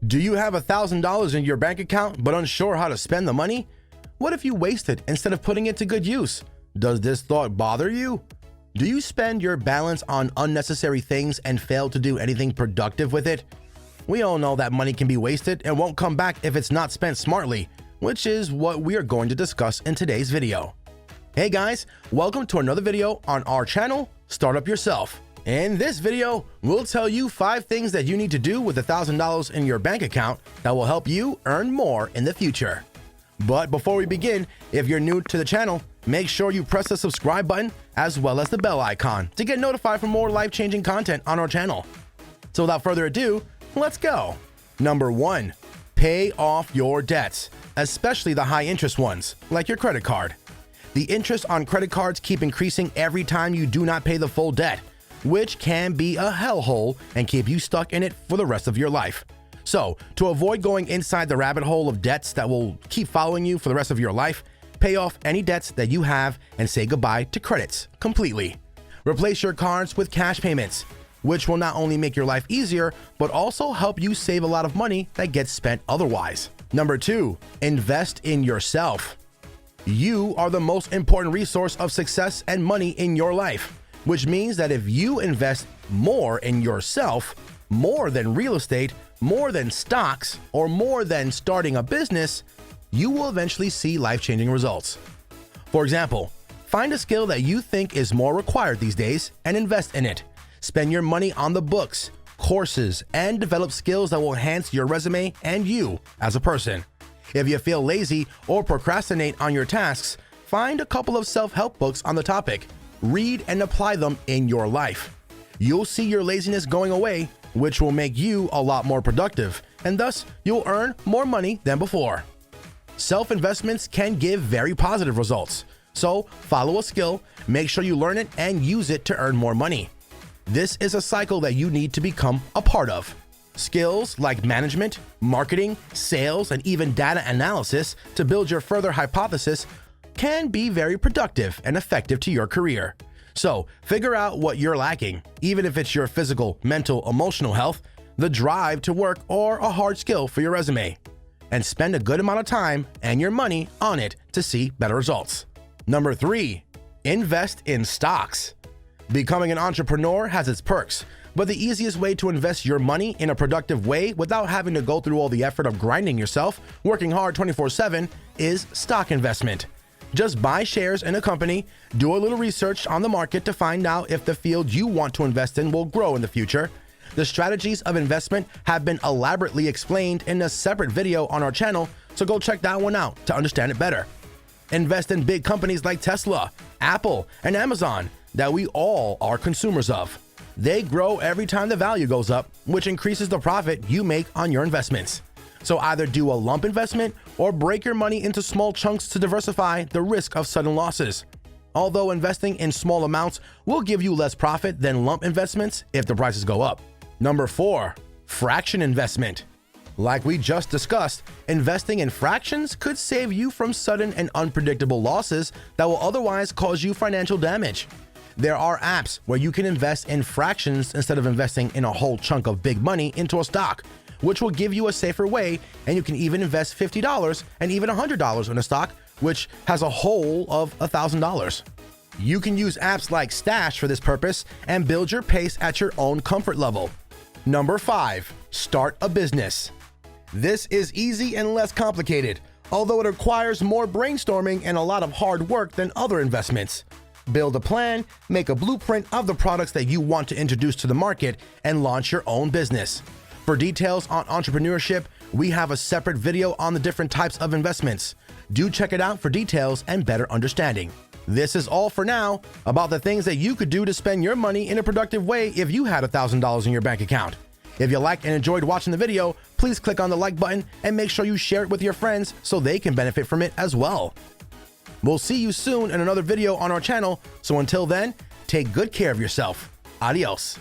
Do you have $1,000 in your bank account but unsure how to spend the money? What if you waste it instead of putting it to good use? Does this thought bother you? Do you spend your balance on unnecessary things and fail to do anything productive with it? We all know that money can be wasted and won't come back if it's not spent smartly, which is what we are going to discuss in today's video. Hey guys, welcome to another video on our channel, Start Up Yourself. In this video, we'll tell you 5 things that you need to do with $1,000 in your bank account that will help you earn more in the future. But before we begin, if you're new to the channel, make sure you press the subscribe button as well as the bell icon to get notified for more life-changing content on our channel. So without further ado, let's go. Number 1, pay off your debts, especially the high-interest ones, like your credit card. The interest on credit cards keep increasing every time you do not pay the full debt, which can be a hellhole and keep you stuck in it for the rest of your life. So, to avoid going inside the rabbit hole of debts that will keep following you for the rest of your life, pay off any debts that you have and say goodbye to credits completely. Replace your cards with cash payments, which will not only make your life easier, but also help you save a lot of money that gets spent otherwise. Number 2, invest in yourself. You are the most important resource of success and money in your life, which means that if you invest more in yourself, more than real estate, more than stocks, or more than starting a business, you will eventually see life-changing results. For example, find a skill that you think is more required these days and invest in it. Spend your money on the books, courses, and develop skills that will enhance your resume and you as a person. If you feel lazy or procrastinate on your tasks, find a couple of self-help books on the topic. Read and apply them in your life. You'll see your laziness going away, which will make you a lot more productive, and thus you'll earn more money than before. Self-investments can give very positive results, so follow a skill, make sure you learn it and use it to earn more money. This is a cycle that you need to become a part of. Skills like management, marketing, sales, and even data analysis to build your further hypothesis can be very productive and effective to your career. So figure out what you're lacking, even if it's your physical, mental, emotional health, the drive to work, or a hard skill for your resume, and spend a good amount of time and your money on it to see better results. Number 3, invest in stocks. Becoming an entrepreneur has its perks, but the easiest way to invest your money in a productive way without having to go through all the effort of grinding yourself, working hard 24/7, is stock investment. Just buy shares in a company, do a little research on the market to find out if the field you want to invest in will grow in the future. The strategies of investment have been elaborately explained in a separate video on our channel, so go check that one out to understand it better. Invest in big companies like Tesla, Apple, and Amazon that we all are consumers of. They grow every time the value goes up, which increases the profit you make on your investments. So either do a lump investment or break your money into small chunks to diversify the risk of sudden losses. Although investing in small amounts will give you less profit than lump investments if the prices go up. Number 4, fraction investment. Like we just discussed, investing in fractions could save you from sudden and unpredictable losses that will otherwise cause you financial damage. There are apps where you can invest in fractions instead of investing in a whole chunk of big money into a stock, which will give you a safer way, and you can even invest $50 and even $100 in a stock, which has a whole of $1,000. You can use apps like Stash for this purpose and build your pace at your own comfort level. Number 5, start a business. This is easy and less complicated, although it requires more brainstorming and a lot of hard work than other investments. Build a plan, make a blueprint of the products that you want to introduce to the market, and launch your own business. For details on entrepreneurship, we have a separate video on the different types of investments. Do check it out for details and better understanding. This is all for now about the things that you could do to spend your money in a productive way if you had $1,000 in your bank account. If you liked and enjoyed watching the video, please click on the like button and make sure you share it with your friends so they can benefit from it as well. We'll see you soon in another video on our channel, so until then, take good care of yourself. Adios.